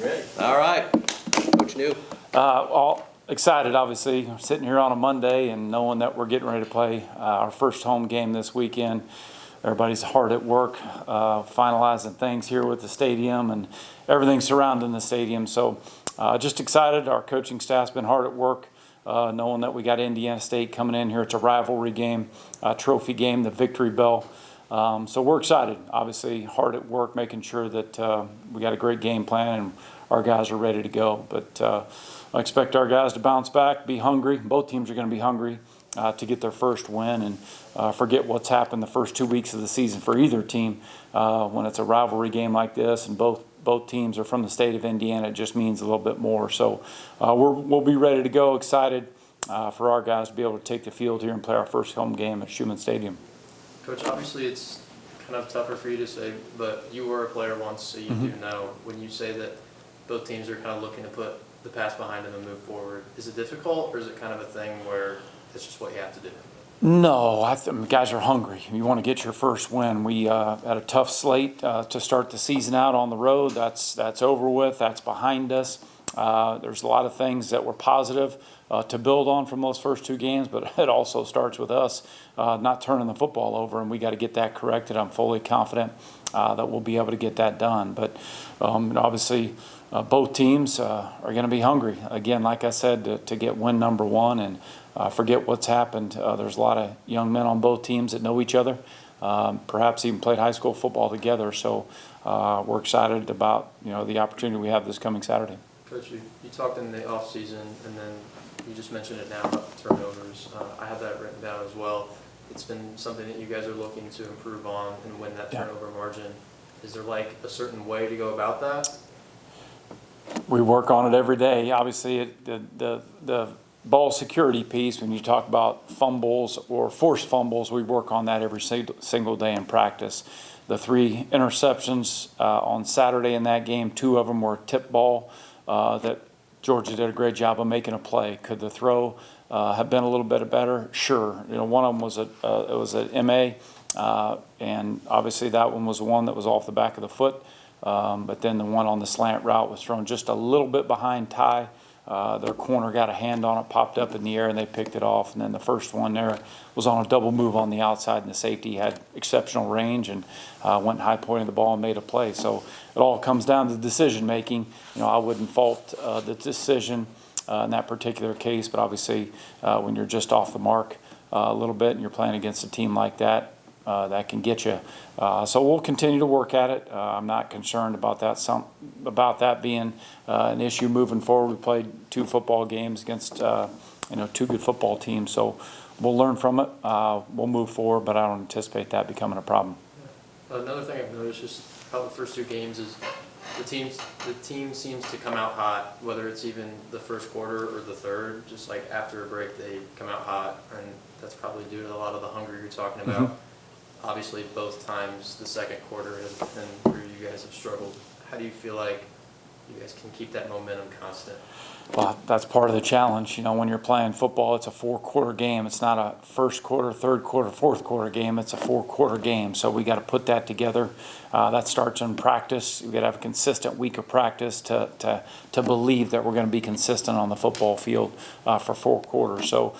Ready. All right, Coach Neu. All excited, obviously, sitting here on a Monday and knowing that we're getting ready to play our first home game this weekend. Everybody's hard at work, finalizing things here with the stadium and everything surrounding the stadium. So just excited. Our coaching staff's been hard at work, knowing that we got Indiana State coming in here. It's a rivalry game, a trophy game, the victory bell. So we're excited, obviously hard at work, making sure that we got a great game plan and our guys are ready to go. But I expect our guys to bounce back, be hungry. Both teams are going to be hungry to get their first win and forget what's happened the first 2 weeks of the season for either team. When it's a rivalry game like this and both teams are from the state of Indiana, it just means a little bit more. So we'll be ready to go, excited for our guys to be able to take the field here and play our first home game at Schumann Stadium. Coach, obviously it's kind of tougher for you to say, but you were a player once, so you do know. When you say that both teams are kind of looking to put the past behind them and move forward, is it difficult, or is it kind of a thing where it's just what you have to do? No, guys are hungry. You want to get your first win. We had a tough slate to start the season out on the road. That's over with. That's behind us. There's a lot of things that were positive to build on from those first two games, but it also starts with us not turning the football over, and we got to get that corrected. I'm fully confident that we'll be able to get that done. But obviously, both teams are going to be hungry. Again, like I said, to get win number one and forget what's happened. There's a lot of young men on both teams that know each other, perhaps even played high school football together. So we're excited about the opportunity we have this coming Saturday. Coach, you talked in the off season, and then you just mentioned it now about turnovers. I have that written down as well. It's been something that you guys are looking to improve on and win that turnover margin. Is there like a certain way to go about that? We work on it every day. Obviously, the ball security piece, when you talk about fumbles or forced fumbles, we work on that every single day in practice. The 3 interceptions on Saturday in that game, 2 of them were tip ball that Georgia did a great job of making a play. Could the throw have been a little bit better? Sure. One of them was it was an MA, and obviously that one was the one that was off the back of the foot. But then the one on the slant route was thrown just a little bit behind Ty. Their corner got a hand on it, popped up in the air, and they picked it off. And then the first one there was on a double move on the outside, and the safety had exceptional range and went high pointing the ball and made a play. So it all comes down to decision making. I wouldn't fault the decision in that particular case, but obviously when you're just off the mark a little bit and you're playing against a team like that, that can get you. So we'll continue to work at it. I'm not concerned about that being an issue moving forward. We played 2 football games against 2 good football teams, so we'll learn from it. We'll move forward, but I don't anticipate that becoming a problem. Another thing I've noticed just how the first 2 games is the team seems to come out hot, whether it's even the first quarter or the third. Just like after a break, they come out hot, and that's probably due to a lot of the hunger you're talking about. Obviously, both times the second quarter has been where you guys have struggled. How do you feel like you guys can keep that momentum constant? Well, that's part of the challenge. When you're playing football, it's a 4-quarter game. It's not a first quarter, third quarter, fourth quarter game. It's a 4-quarter game. So we got to put that together. That starts in practice. We got to have a consistent week of practice to believe that we're going to be consistent on the football field for 4 quarters. So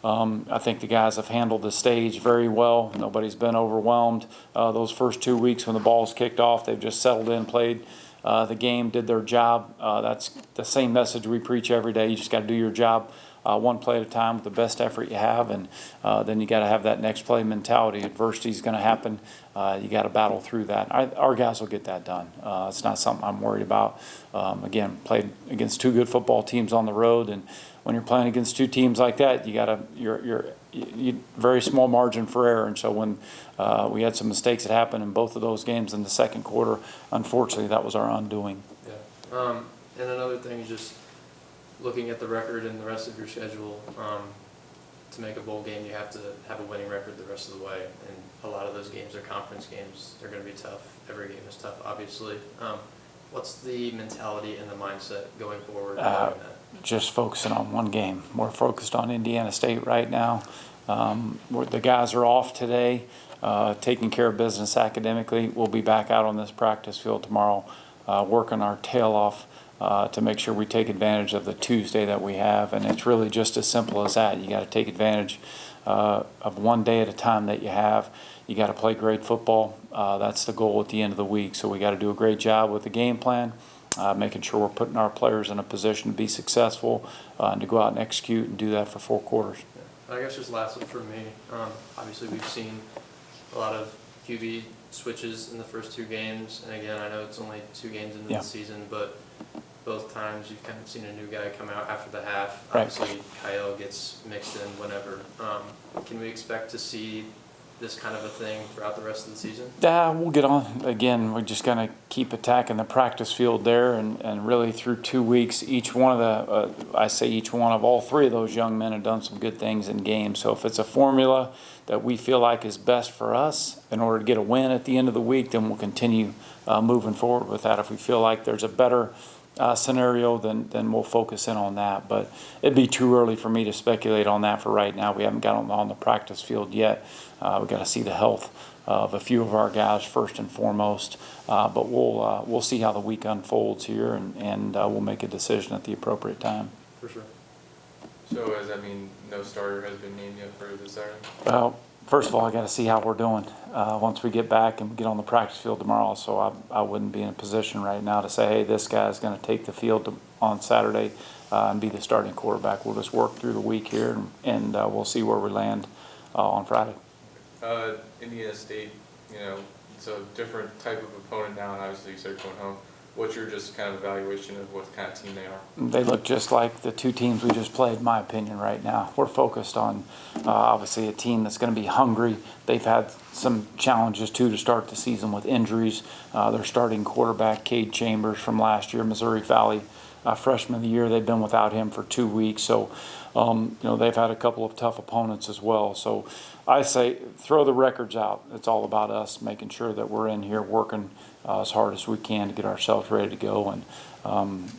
I think the guys have handled the stage very well. Nobody's been overwhelmed. Those first 2 weeks when the ball's kicked off, they've just settled in, played the game, did their job. That's the same message we preach every day. You just got to do your job one play at a time with the best effort you have, and then you got to have that next play mentality. Adversity is going to happen. You got to battle through that. Our guys will get that done. It's not something I'm worried about. Again, played against 2 good football teams on the road, and when you're playing against 2 teams like that, you're very small margin for error. And so when we had some mistakes that happened in both of those games in the second quarter, unfortunately, that was our undoing. Yeah. And another thing is just looking at the record and the rest of your schedule. To make a bowl game, you have to have a winning record the rest of the way. And a lot of those games are conference games. They're going to be tough. Every game is tough, obviously. What's the mentality and the mindset going forward? Just focusing on one game. We're focused on Indiana State right now. The guys are off today, taking care of business academically. We'll be back out on this practice field tomorrow, working our tail off to make sure we take advantage of the Tuesday that we have. And it's really just as simple as that. You got to take advantage of one day at a time that you have. You got to play great football. That's the goal at the end of the week. So we got to do a great job with the game plan, making sure we're putting our players in a position to be successful and to go out and execute and do that for 4 quarters. I guess just lastly for me, obviously we've seen a lot of QB switches in the first 2 games, and again, I know it's only 2 games into the season, but both times you've kind of seen a new guy come out after the half. Right. Obviously, Kyle gets mixed in whenever. Can we expect to see this kind of a thing throughout the rest of the season? Yeah, we'll get on. Again, we're just going to keep attacking the practice field there, and really through 2 weeks, each one of all 3 of those young men have done some good things in games. So if it's a formula that we feel like is best for us in order to get a win at the end of the week, then we'll continue moving forward with that. If we feel like there's a better scenario, then we'll focus in on that. But it'd be too early for me to speculate on that for right now. We haven't got on the practice field yet. We've got to see the health of a few of our guys first and foremost. But we'll see how the week unfolds here, and we'll make a decision at the appropriate time. For sure. So does that mean no starter has been named yet for this Saturday? Well, first of all, I got to see how we're doing once we get back and get on the practice field tomorrow. So I wouldn't be in a position right now to say, hey, this guy's going to take the field on Saturday and be the starting quarterback. We'll just work through the week here, and we'll see where we land on Friday. Indiana State, it's a different type of opponent now, and obviously you started going home. What's your just kind of evaluation of what kind of team they are? They look just like the 2 teams we just played, in my opinion, right now. We're focused on, obviously, a team that's going to be hungry. They've had some challenges, too, to start the season with injuries. Their starting quarterback, Cade Chambers, from last year, Missouri Valley freshman of the year, they've been without him for 2 weeks. So, they've had a couple of tough opponents as well. So I say throw the records out. It's all about us making sure that we're in here working as hard as we can to get ourselves ready to go. And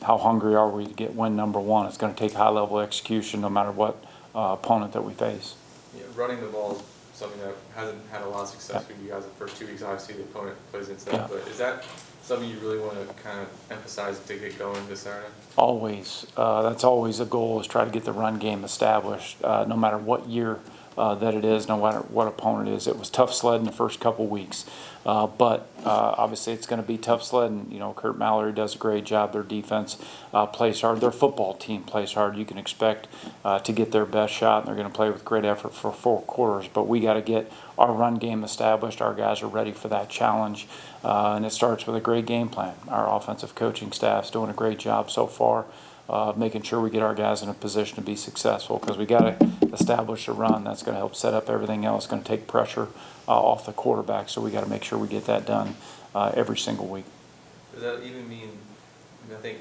how hungry are we to get win number 1? It's going to take high-level execution no matter what opponent that we face. Yeah, running the ball is something that hasn't had a lot of success for you guys the first 2 weeks. Obviously, the opponent plays into that. But is that something you really want to kind of emphasize to get going this Saturday? Always. That's always a goal, is try to get the run game established, no matter what year that it is, no matter what opponent it is. It was tough sledding the first couple weeks, but obviously it's going to be tough sledding. Kurt Mallory does a great job. Their defense plays hard. Their football team plays hard. You can expect to get their best shot, and they're going to play with great effort for 4 quarters. But we got to get our run game established. Our guys are ready for that challenge, and it starts with a great game plan. Our offensive coaching staff's doing a great job so far. Making sure we get our guys in a position to be successful, because we got to establish a run. That's going to help set up everything else. It's going to take pressure off the quarterback, so we got to make sure we get that done every single week. Does that even mean, I think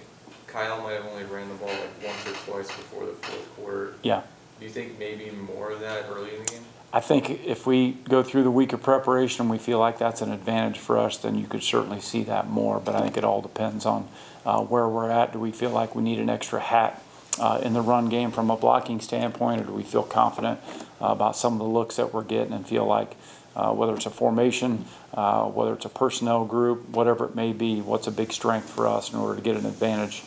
Kyle might have only ran the ball like once or twice before the 4th quarter. Yeah. Do you think maybe more of that early in the game? I think if we go through the week of preparation and we feel like that's an advantage for us, then you could certainly see that more. But I think it all depends on where we're at. Do we feel like we need an extra hat in the run game from a blocking standpoint, or do we feel confident about some of the looks that we're getting and feel like whether it's a formation, whether it's a personnel group, whatever it may be, what's a big strength for us in order to get an advantage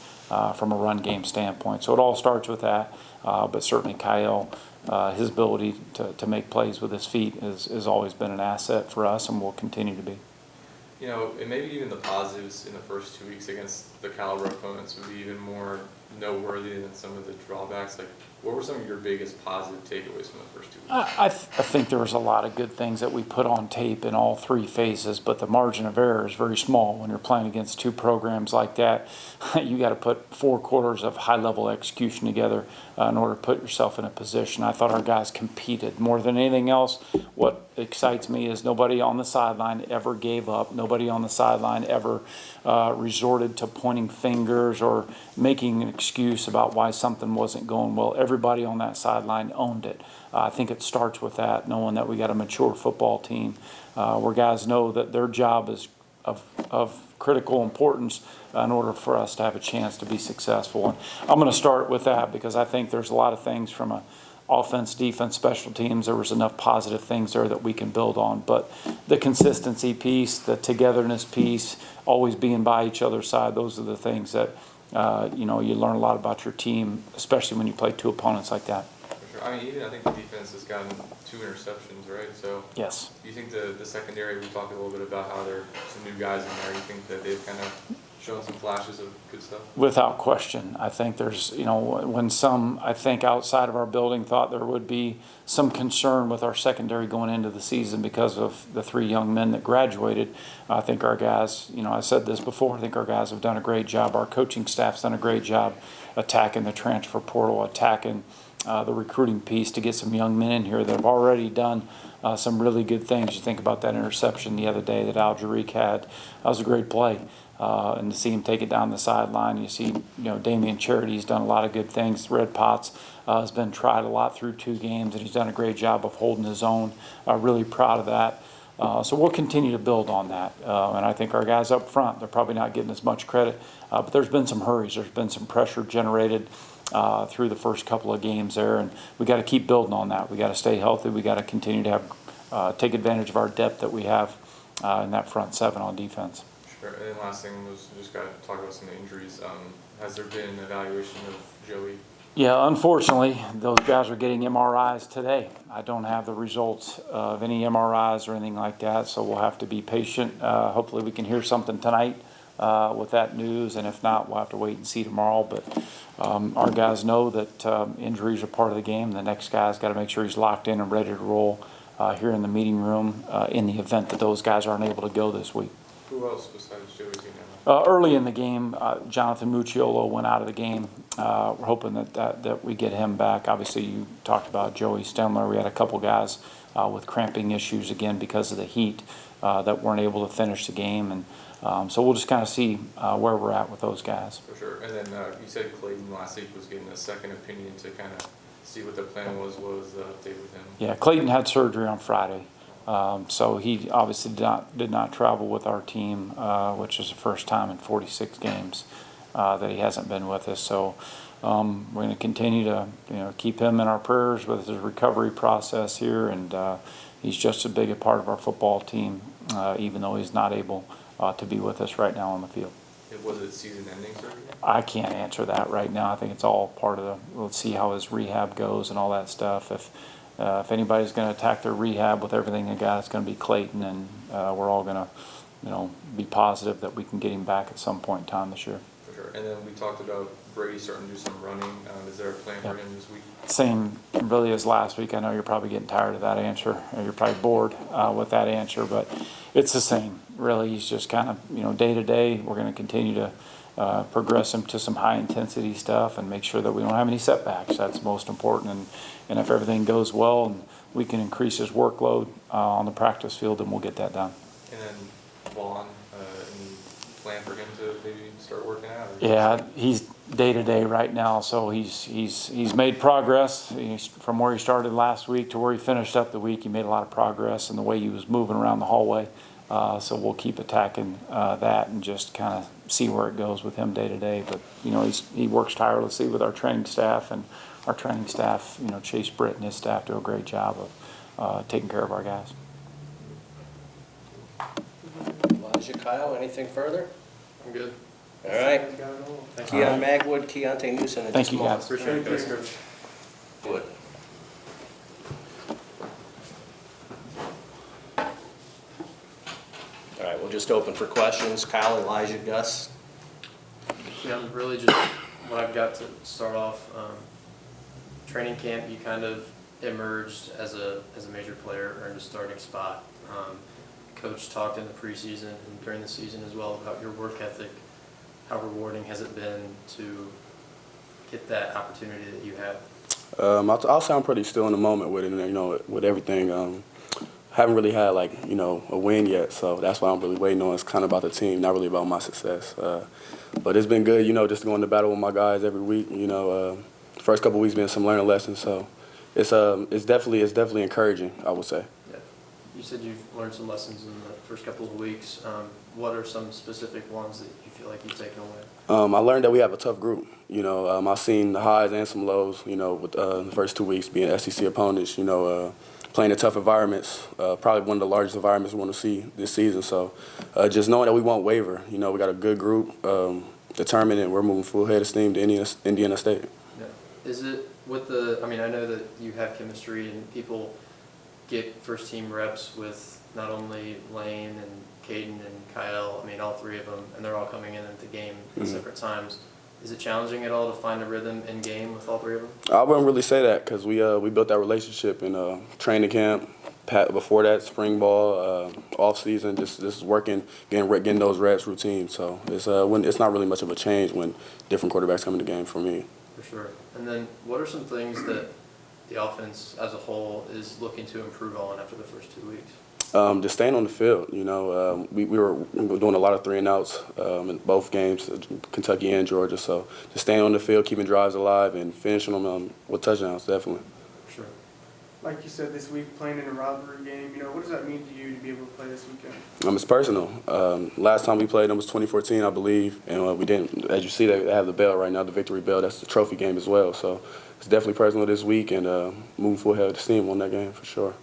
from a run game standpoint. So it all starts with that, but certainly Kyle, his ability to make plays with his feet has always been an asset for us, and will continue to be. And maybe even the positives in the first 2 weeks against the caliber opponents would be even more noteworthy than some of the drawbacks. Like, what were some of your biggest positive takeaways from the first 2 weeks? I think there was a lot of good things that we put on tape in all 3 phases, but the margin of error is very small when you're playing against 2 programs like that. You got to put 4 quarters of high-level execution together in order to put yourself in a position. I thought our guys competed more than anything else. What excites me is nobody on the sideline ever gave up. Nobody on the sideline ever resorted to pointing fingers or making an excuse about why something wasn't going well. Everybody on that sideline owned it. I think it starts with that, knowing that we got a mature football team where guys know that their job is of critical importance in order for us to have a chance to be successful. And I'm going to start with that, because I think there's a lot of things from a offense, defense, special teams. There was enough positive things there that we can build on. But the consistency piece, the togetherness piece, always being by each other's side, those are the things that you know, you learn a lot about your team, especially when you play two opponents like that. For sure. I mean, even I think the defense has gotten 2 interceptions, right? So Yes. do you think the secondary, we talked a little bit about how there are some new guys in there. You think that they've kind of shown some flashes of good stuff? Without question. I think there's, you know, when some, I think outside of our building thought there would be some concern with our secondary going into the season because of the 3 young men that graduated. I think our guys, you know, I said this before, I think our guys have done a great job. Our coaching staff's done a great job attacking the transfer portal, attacking the recruiting piece to get some young men in here that have already done some really good things. You think about that interception the other day that Al-Jariq had. That was a great play. And to see him take it down the sideline, you see, you know, Damian Charity's done a lot of good things. Red Potts has been tried a lot through 2 games, and he's done a great job of holding his own. Really proud of that. So we'll continue to build on that. And I think our guys up front, they're probably not getting as much credit, but there's been some hurries. There's been some pressure generated through the first couple of games there, and we got to keep building on that. We got to stay healthy. We got to continue to have take advantage of our depth that we have in that front 7 on defense. Sure. And then last thing was just got to talk about some injuries. Has there been an evaluation of Joey? Yeah, unfortunately, those guys are getting MRIs today. I don't have the results of any MRIs or anything like that, so we'll have to be patient. Hopefully we can hear something tonight with that news, and if not, we'll have to wait and see tomorrow. But our guys know that injuries are part of the game. The next guy's got to make sure he's locked in and ready to roll here in the meeting room in the event that those guys aren't able to go this week. Who else besides Joey came out? Early in the game, Jonathan Mucciolo went out of the game. We're hoping that we get him back. Obviously, you talked about Joey Stemler. We had a couple guys with cramping issues again because of the heat that weren't able to finish the game, and so we'll just kind of see where we're at with those guys. For sure. And then you said Clayton last week was getting a second opinion to kind of see what the plan was. What was the update with him? Yeah, Clayton had surgery on Friday. So he obviously did not travel with our team, which is the first time in 46 games that he hasn't been with us. So we're going to continue to keep him in our prayers with his recovery process here, and he's just as big a part of our football team, even though he's not able to be with us right now on the field. Was it season-ending surgery? I can't answer that right now. I think it's all part of the. Let's see how his rehab goes and all that stuff. If anybody's going to attack their rehab with everything they got, it's going to be Clayton, and we're all going to, be positive that we can get him back at some point in time this year. For sure. And then we talked about Brady starting to do some running. Is there a plan for him this week? Same really as last week. I know you're probably getting tired of that answer, or you're probably bored with that answer, but it's the same. Really, he's just kind of, day to day. We're going to continue to progress him to some high-intensity stuff and make sure that we don't have any setbacks. That's most important. And if everything goes well and we can increase his workload on the practice field, then we'll get that done. And then Vaughn, any plan for him to maybe start working out? Yeah, he's day-to-day right now, so he's made progress. From where he started last week to where he finished up the week, he made a lot of progress in the way he was moving around the hallway. So we'll keep attacking that and just kind of see where it goes with him day to day. But he works tirelessly with our training staff, and our training staff, Chase Britt and his staff do a great job of taking care of our guys. Elijah, Kyle, anything further? I'm good. All right. Thank you. Qian Magwood, Keionté Newson, and Thank you, Jamal. guys. Appreciate it, guys. Coach. Good. All right, we'll just open for questions. Kyle, Elijah, Gus. Yeah, really just what I've got to start off. Training camp, you kind of emerged as a major player, earned a starting spot. Coach talked in the preseason and during the season as well about your work ethic. How rewarding has it been to get that opportunity that you have? I'll say I'm pretty still in the moment with it, with everything. Haven't really had a win yet, so that's why I'm really waiting on. It's kind of about the team, not really about my success. But it's been good, just going to battle with my guys every week. First couple weeks been some learning lessons, so it's definitely encouraging, I would say. Yeah. You said you've learned some lessons in the first couple of weeks. What are some specific ones that you feel like you've taken away? I learned that we have a tough group. I've seen the highs and some lows. With the first 2 weeks being SEC opponents. Playing in tough environments, probably one of the largest environments we want to see this season. So just knowing that we won't waver. We got a good group. determined, and we're moving full head of steam to Indiana State. Yeah. Is it with the, I mean, I know that you have chemistry and people get first team reps with not only Lane and Caden and Kyle, I mean, all three of them, and they're all coming in at the game at separate times. Is it challenging at all to find a rhythm in game with all three of them? I wouldn't really say that because we built that relationship in training camp. Before that, spring ball, off season, just working, getting those reps routine. So it's not really much of a change when different quarterbacks come in the game for me. For sure. And then what are some things that the offense as a whole is looking to improve on after the first 2 weeks? Just staying on the field. You know, we were doing a lot of 3-and-outs in both games, Kentucky and Georgia. So just staying on the field, keeping drives alive, and finishing them with touchdowns, definitely. For sure. Like you said, this week playing in a rivalry game, you know, what does that mean to you to be able to play this weekend? It's personal. Last time we played them was 2014, I believe, and we didn't. As you see, they have the bell right now, the victory bell. That's the trophy game as well. So it's definitely personal this week, and moving full head of steam on that game for sure.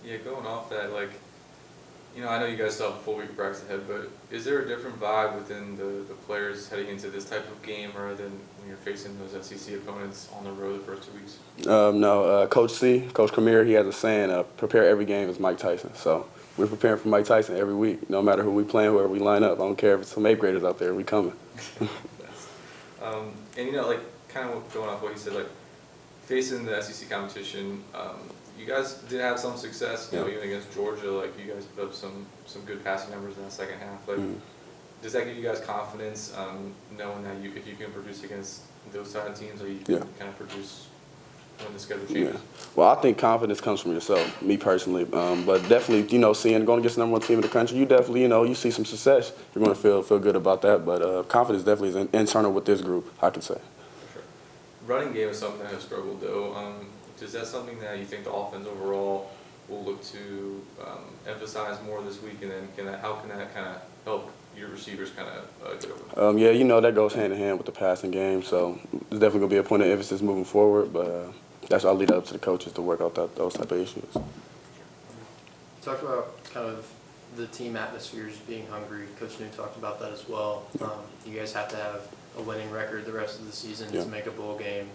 Yeah, going off that, like, you know, I know you guys still have a full week of practice ahead, but is there a different vibe within the players heading into this type of game rather than when you're facing those SEC opponents on the road the first 2 weeks? No, Coach Khmer, he has a saying, prepare every game as Mike Tyson. So we're preparing for Mike Tyson every week, no matter who we playing, whoever we line up. I don't care if it's some 8th graders out there, we coming. And, you know, like, kind of going off what he said, like, facing the SEC competition, you guys did have some success, you know, even against Georgia. Like, you guys put up some good passing numbers in the second half. Like, does that give you guys confidence, knowing that if you can produce against those side of teams, or you can kind of produce when the schedule changes? Yeah. Well, I think confidence comes from yourself, me personally. But definitely, you know, going against the number 1 team in the country, you definitely, you know, you see some success. You're going to feel good about that. But confidence definitely is internal with this group, I can say. For sure. Running game is something that has struggled, though. Is that something that you think the offense overall will look to emphasize more this week, and then how can that kind of help your receivers kind of get over? Yeah, you know, that goes hand in hand with the passing game, so it's definitely going to be a point of emphasis moving forward, but that's I'll leave it up to the coaches to work out those type of issues. Talk about kind of the team atmospheres being hungry. Coach Neu talked about that as well. You guys have to have a winning record the rest of the season to make a bowl game.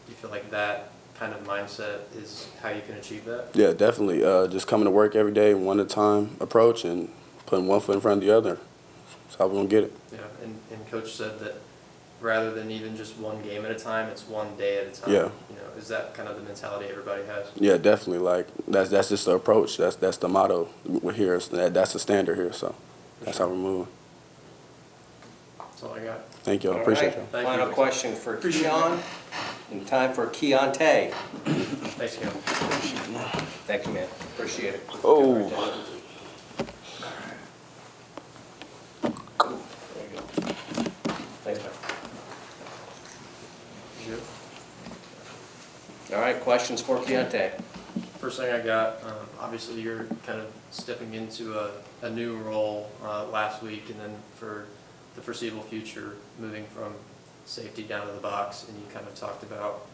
Do you feel like that kind of mindset is how you can achieve that? Yeah, definitely. Just coming to work every day, one at a time approach, and putting one foot in front of the other. That's how we're going to get it. Yeah, and Coach said that rather than even just one game at a time, it's one day at a time. Yeah. You know, is that kind of the mentality everybody has? Yeah, definitely. Like, that's just the approach. That's the motto we're here. That's the standard here, so that's how we're moving. That's all I got. Thank you. I All appreciate right. you. Thank Final you. question for Qian, and time for Keionté. Thanks, Kim. Thank you, man. Appreciate it. Oh. There you go. Thanks, man. All right, questions for Keionté. First thing I got, obviously you're kind of stepping into a new role last week, and then for the foreseeable future, moving from safety down to the box, and you kind of talked about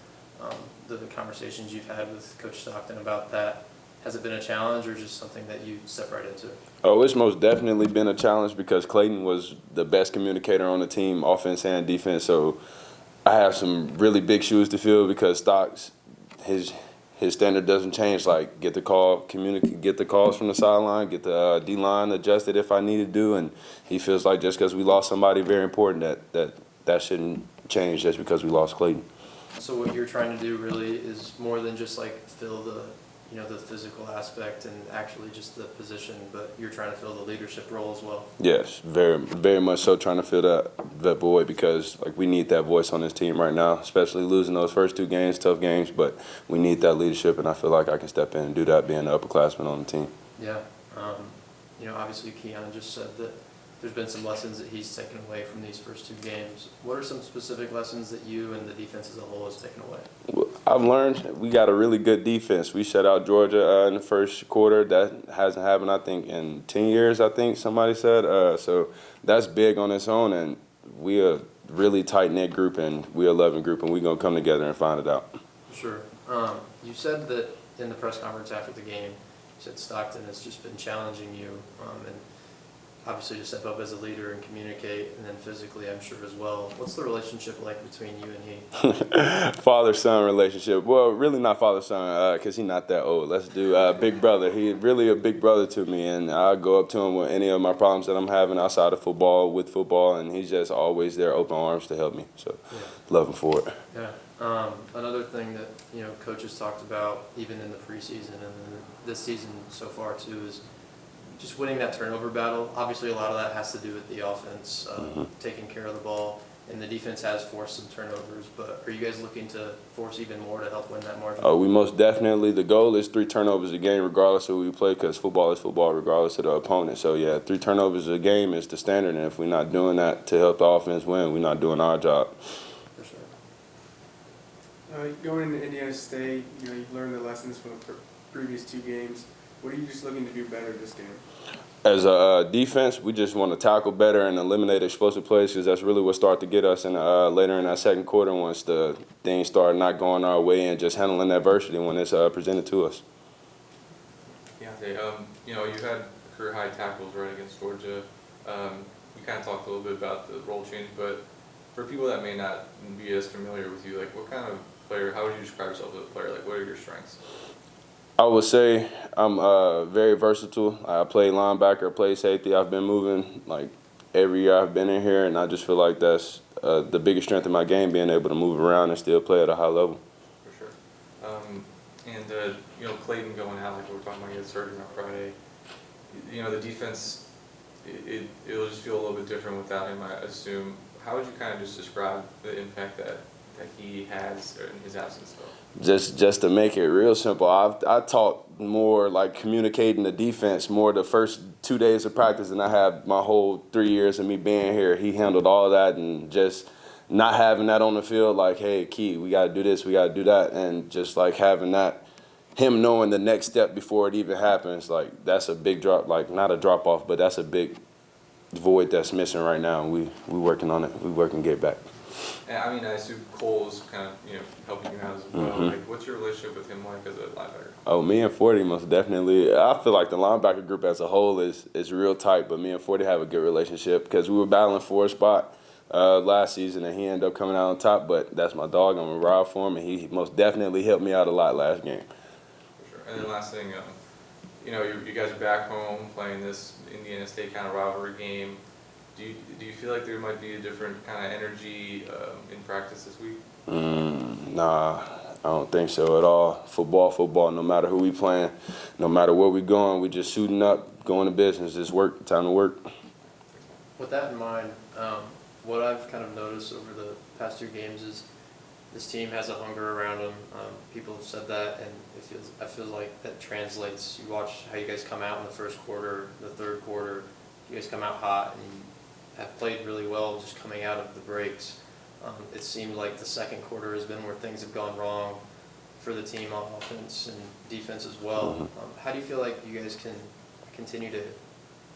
the conversations you've had with Coach Stockton about that. Has it been a challenge, or just something that you step right into? Oh, it's most definitely been a challenge because Clayton was the best communicator on the team, offense and defense. So I have some really big shoes to fill because Stocks, his standard doesn't change. Like, get the call, communicate, get the calls from the sideline, get the D-line adjusted if I need to do. And he feels like just because we lost somebody very important that shouldn't change just because we lost Clayton. So what you're trying to do really is more than just like fill the, you know, the physical aspect and actually just the position, but you're trying to fill the leadership role as well. Yes, very, very much so trying to fill that void because, like, we need that voice on this team right now, especially losing those first 2 games, tough games, but we need that leadership, and I feel like I can step in and do that being the upperclassman on the team. Yeah. You know, obviously Qian just said that there's been some lessons that he's taken away from these first 2 games. What are some specific lessons that you and the defense as a whole has taken away? I've learned we got a really good defense. We shut out Georgia in the first quarter. That hasn't happened, I think, in 10 years, I think somebody said. So that's big on its own, and we are a really tight-knit group, and we're a loving group, and we're going to come together and find it out. Sure. You said that in the press conference after the game, you said Stockton has just been challenging you, and obviously to step up as a leader and communicate, and then physically, I'm sure as well. What's the relationship like between you and he? Father-son relationship. Well, really not father-son, because he's not that old. Let's do big brother. He's really a big brother to me, and I go up to him with any of my problems that I'm having outside of football, with football, and he's just always there, open arms to help me. So, love him for it. Yeah. Another thing that, you know, coaches talked about even in the preseason and then this season so far too is just winning that turnover battle. Obviously a lot of that has to do with the offense, taking care of the ball, and the defense has forced some turnovers, but are you guys looking to force even more to help win that margin? We most definitely, the goal is 3 turnovers a game regardless of who we play, because football is football regardless of the opponent. So yeah, 3 turnovers a game is the standard, and if we're not doing that to help the offense win, we're not doing our job. For sure. Going into Indiana State, you know, you've learned the lessons from the previous 2 games. What are you just looking to do better this game? As a defense, we just want to tackle better and eliminate explosive plays, because that's really what started to get us in later in that second quarter once the things started not going our way, and just handling adversity when it's presented to us. Keionté, you know, you had career high tackles right against Georgia. You kind of talked a little bit about the role change, but for people that may not be as familiar with you, like what kind of player, how would you describe yourself as a player? Like what are your strengths? I would say I'm very versatile. I play linebacker, play safety. I've been moving like every year I've been in here, and I just feel like that's the biggest strength of my game, being able to move around and still play at a high level. For sure. You know, Clayton going out, like we were talking about, he had surgery on Friday. You know, the defense, it'll just feel a little bit different without him, I assume. How would you kind of just describe the impact that he has in his absence, though? Just to make it real simple, I taught more like communicating the defense more the first 2 days of practice than I have my whole 3 years of me being here. He handled all of that, and just not having that on the field, like, hey, Key, we got to do this, we got to do that, and just like having that, him knowing the next step before it even happens, like that's a big drop, like not a drop off, but that's a big void that's missing right now, and we working on it. We working to get back. And I mean, I assume Cole's kind of, you know, helping you out as well. Like, what's your relationship with him like as a linebacker? Oh, me and 40 most definitely. I feel like the linebacker group as a whole is real tight, but me and 40 have a good relationship because we were battling for a spot last season, and he ended up coming out on top. But that's my dog. I'm a ride for him, and he most definitely helped me out a lot last game. For sure. And then last thing, you know, you guys are back home playing this Indiana State kind of rivalry game. Do you feel like there might be a different kind of energy in practice this week? Nah, I don't think so at all. Football, no matter who we playing, no matter where we going, we just suiting up, going to business, just work, time to work. With that in mind, what I've kind of noticed over the past 2 games is this team has a hunger around them. People have said that, and I feel like that translates. You watch how you guys come out in the first quarter, the third quarter. You guys come out hot and you have played really well just coming out of the breaks. It seemed like the second quarter has been where things have gone wrong for the team on offense and defense as well. How do you feel like you guys can continue to,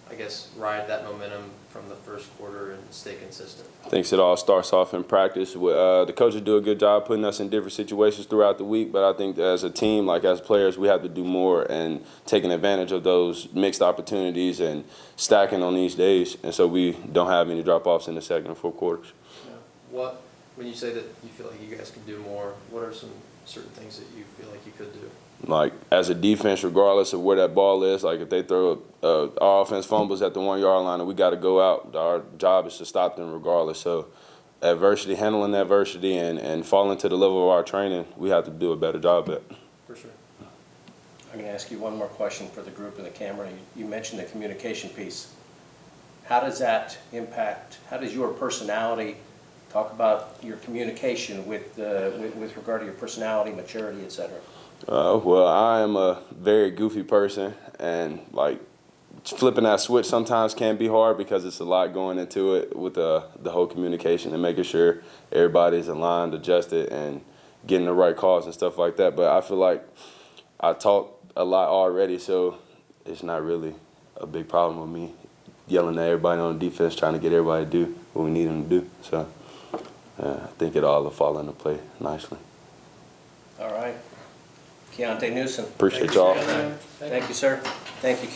I guess, ride that momentum from the first quarter and stay consistent? I think it all starts off in practice. The coaches do a good job putting us in different situations throughout the week, but I think that as a team, like as players, we have to do more and taking advantage of those mixed opportunities and stacking on these days, and so we don't have any drop-offs in the second and fourth quarters. Yeah. When you say that you feel like you guys can do more, what are some certain things that you feel like you could do? Like, as a defense, regardless of where that ball is, like if they throw our offense fumbles at the 1 yard line and we got to go out, our job is to stop them regardless. So adversity, handling adversity and falling to the level of our training, we have to do a better job at. For sure. I'm going to ask you one more question for the group and the camera. You mentioned the communication piece. How does that impact, how does your personality, talk about your communication with regard to your personality, maturity, et cetera? Well, I am a very goofy person, and like flipping that switch sometimes can be hard because it's a lot going into it with the whole communication and making sure everybody's aligned, adjusted, and getting the right calls and stuff like that. But I feel like I talk a lot already, so it's not really a big problem with me yelling at everybody on the defense, trying to get everybody to do what we need them to do. So I think it all will fall into play nicely. All right. Keionté Newson. Appreciate y'all. Thank you, sir. Thank you.